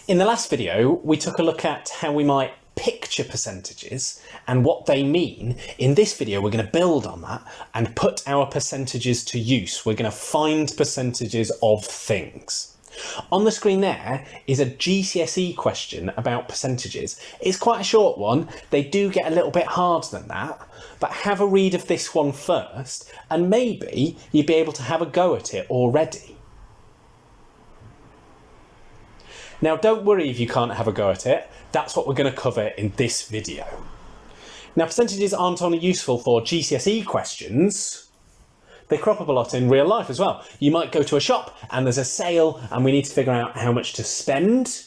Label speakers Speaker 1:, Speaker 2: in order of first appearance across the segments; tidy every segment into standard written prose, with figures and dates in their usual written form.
Speaker 1: In the last video, we took a look at how we might picture percentages and what they mean. In this video, we're going to build on that and put our percentages to use. We're going to find percentages of things. On the screen there is a GCSE question about percentages. It's quite a short one. They do get a little bit harder than that, but have a read of this one first and maybe you'll be able to have a go at it already. Now, don't worry if you can't have a go at it. That's what we're going to cover in this video. Now, percentages aren't only useful for GCSE questions, they crop up a lot in real life as well. You might go to a shop and there's a sale and we need to figure out how much to spend.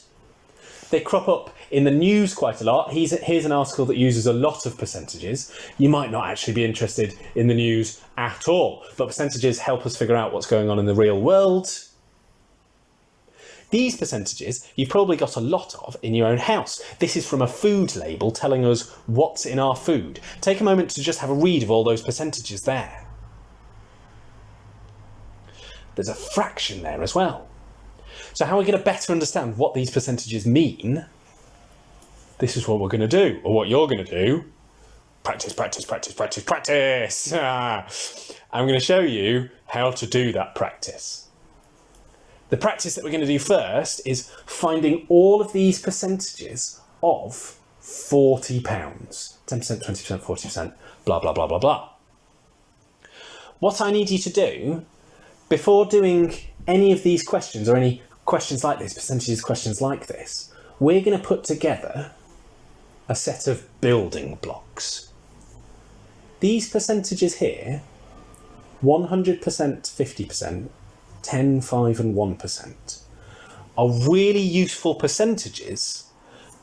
Speaker 1: They crop up in the news quite a lot. Here's an article that uses a lot of percentages. You might not actually be interested in the news at all, but percentages help us figure out what's going on in the real world. These percentages you've probably got a lot of in your own house. This is from a food label telling us what's in our food. Take a moment to just have a read of all those percentages there. There's a fraction there as well. So how are we going to better understand what these percentages mean? This is what we're going to do, or what you're going to do. Practice, practice, practice, practice, practice. I'm going to show you how to do that practice. The practice that we're going to do first is finding all of these percentages of £40. 10%, 20%, 40%, blah, blah, blah, blah, blah. What I need you to do, before doing any of these questions or any questions like this, percentages questions like this, we're going to put together a set of building blocks. These percentages here, 100%, 50%, 10, 5 and 1% are really useful percentages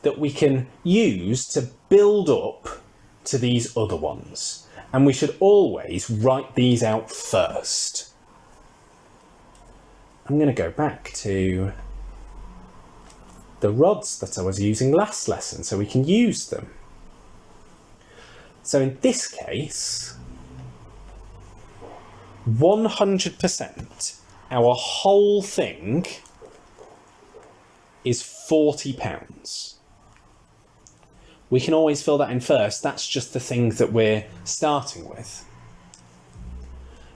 Speaker 1: that we can use to build up to these other ones. And we should always write these out first. I'm going to go back to the rods that I was using last lesson so we can use them. So in this case, 100%. Our whole thing is £40. We can always fill that in first. That's just the thing that we're starting with.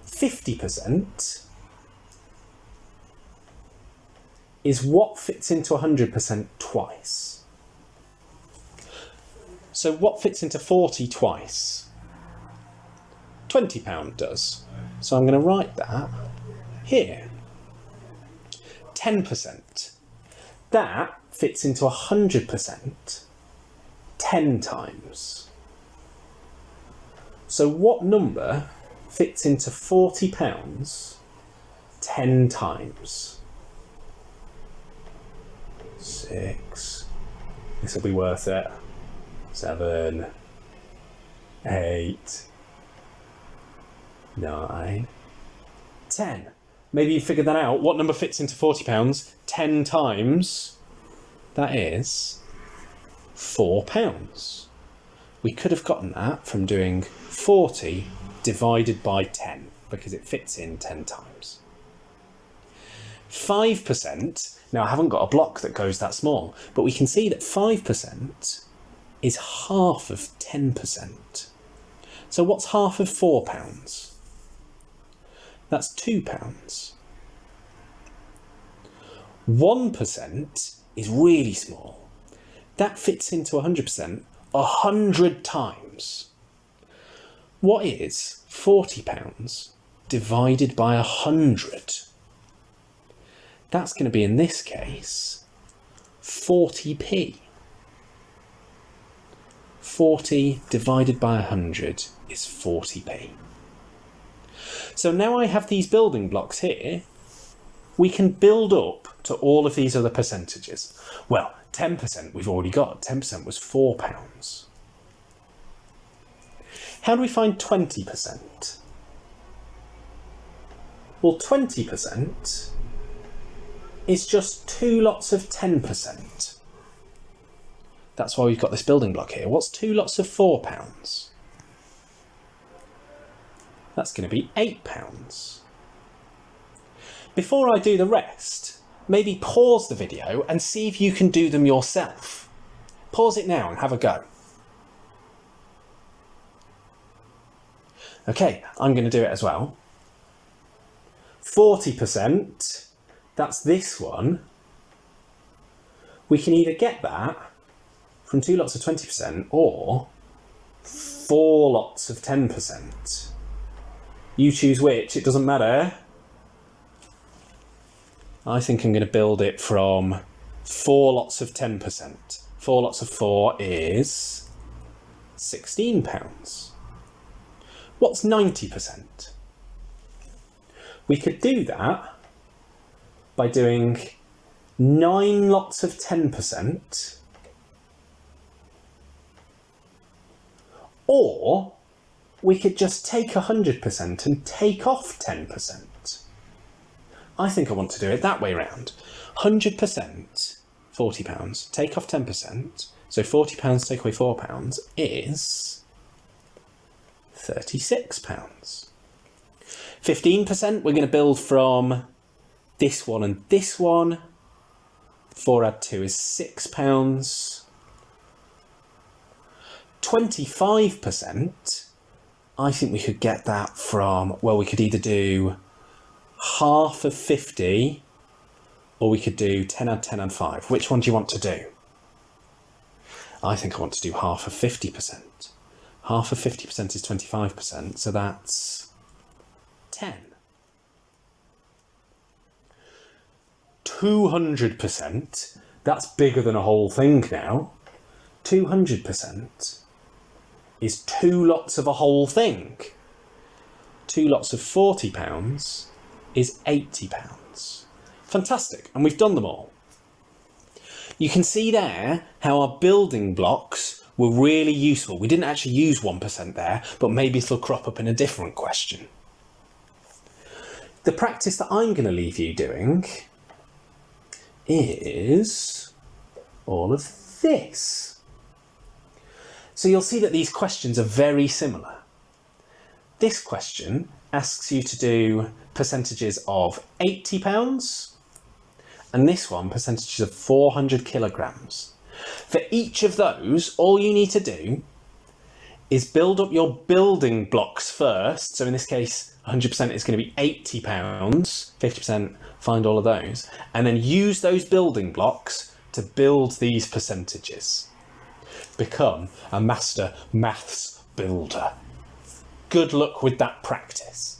Speaker 1: 50% is what fits into 100% twice. So what fits into 40 twice? £20 does. So I'm going to write that here. 10%. That fits into 100% 10 times. So what number fits into £40 10 times? 6. This will be worth it. 7, 8, 9, 10. Maybe you figured that out. What number fits into £40 10 times? That is £4. We could have gotten that from doing 40 divided by 10 because it fits in 10 times. 5%, now I haven't got a block that goes that small, but we can see that 5% is half of 10%. So what's half of £4? That's £2. 1% is really small. That fits into 100% 100 times. What is £40 divided by 100? That's going to be, in this case, 40p. 40 divided by 100 is 40p. So now I have these building blocks here, we can build up to all of these other percentages. Well, 10% we've already got. 10% was £4. How do we find 20%? Well, 20% is just 2 lots of 10%. That's why we've got this building block here. What's 2 lots of £4? That's going to be £8. Before I do the rest, maybe pause the video and see if you can do them yourself. Pause it now and have a go. Okay, I'm going to do it as well. 40%, that's this one. We can either get that from 2 lots of 20% or 4 lots of 10%. You choose which, it doesn't matter. I think I'm going to build it from 4 lots of 10%. 4 lots of 4 is £16. What's 90%? We could do that by doing 9 lots of 10%, or we could just take 100% and take off 10%. I think I want to do it that way round. 100%, £40, take off 10%, so £40 take away £4 is £36. 15% we're going to build from this one and this one. 4 add 2 is £6. 25%, I think we could get that from, well, we could either do half of 50 or we could do 10 add 10 add 5. Which one do you want to do? I think I want to do half of 50%. Half of 50% is 25%, so that's 10. 200%, that's bigger than a whole thing now. 200% is 2 lots of a whole thing. 2 lots of £40 is £80. Fantastic, and we've done them all. You can see there how our building blocks were really useful. We didn't actually use 1% there, but maybe it'll crop up in a different question. The practice that I'm going to leave you doing is all of this. So you'll see that these questions are very similar. This question asks you to do percentages of £80, and this one percentages of 400 kilograms. For each of those, all you need to do is build up your building blocks first. So in this case, 100% is going to be £80, 50%, find all of those, and then use those building blocks to build these percentages. Become a master maths builder. Good luck with that practice.